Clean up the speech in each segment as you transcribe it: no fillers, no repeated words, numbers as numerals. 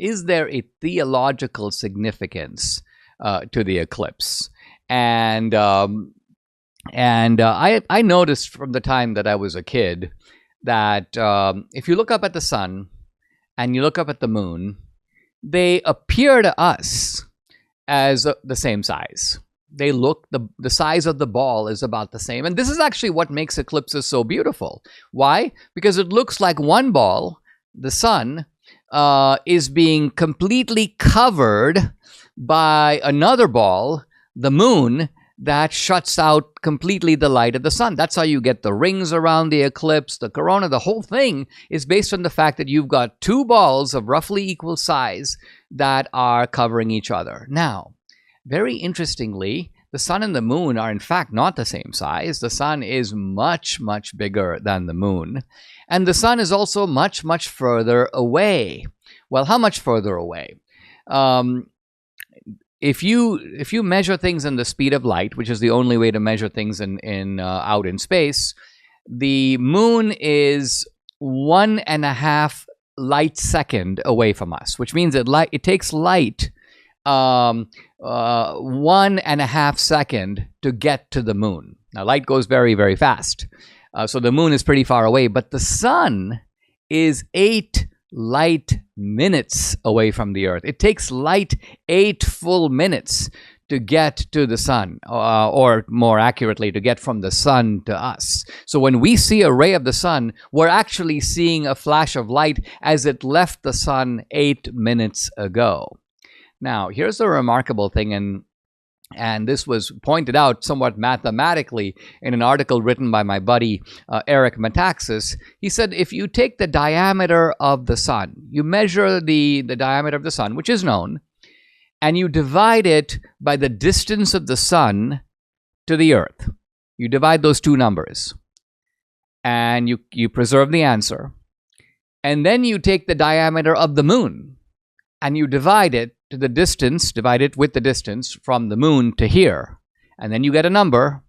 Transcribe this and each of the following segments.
is there a theological significance to the eclipse? And I noticed from the time that I was a kid that if you look up at the sun and you look up at the moon, they appear to us as the same size. They look, the size of the ball is about the same. And this is actually what makes eclipses so beautiful. Why? Because it looks like one ball, the sun, is being completely covered by another ball, the moon, that shuts out completely the light of the sun. That's how you get the rings around the eclipse, the corona. The whole thing is based on the fact that you've got two balls of roughly equal size that are covering each other. Now, very interestingly, the sun and the moon are in fact not the same size. The sun is much, much bigger than the moon. And the sun is also much, much further away. Well, how much further away? If you measure things in the speed of light, which is the only way to measure things out in space, the moon is 1.5 light second away from us, which means it takes light 1.5 second to get to the moon. Now, light goes very, very fast, so the moon is pretty far away, but the sun is 8 light minutes away from the Earth. It takes light 8 full minutes to get to the sun, or more accurately, to get from the sun to us. So when we see a ray of the sun, we're actually seeing a flash of light as it left the sun 8 minutes ago. Now, here's the remarkable thing, and this was pointed out somewhat mathematically in an article written by my buddy Eric Metaxas. He said if you take the diameter of the sun, you measure the diameter of the sun, which is known, and you divide it by the distance of the sun to the Earth. You divide those two numbers, and you preserve the answer. And then you take the diameter of the moon, and you divide it with the distance from the moon to here. And then you get a number.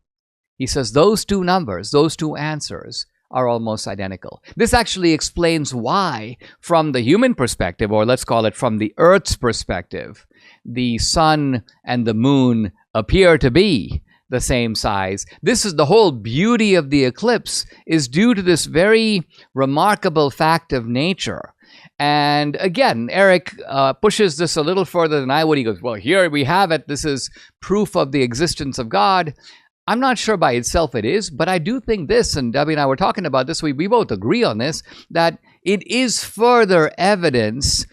He says those two numbers, those two answers, are almost identical. This actually explains why, from the human perspective, or let's call it from the Earth's perspective, the sun and the moon appear to be the same size. This is the whole beauty of the eclipse, is due to this very remarkable fact of nature. And again, Eric pushes this a little further than I would. He goes, well, here we have it. This is proof of the existence of God. I'm not sure by itself it is, but I do think this, and Debbie and I were talking about this, we both agree on this, that it is further evidence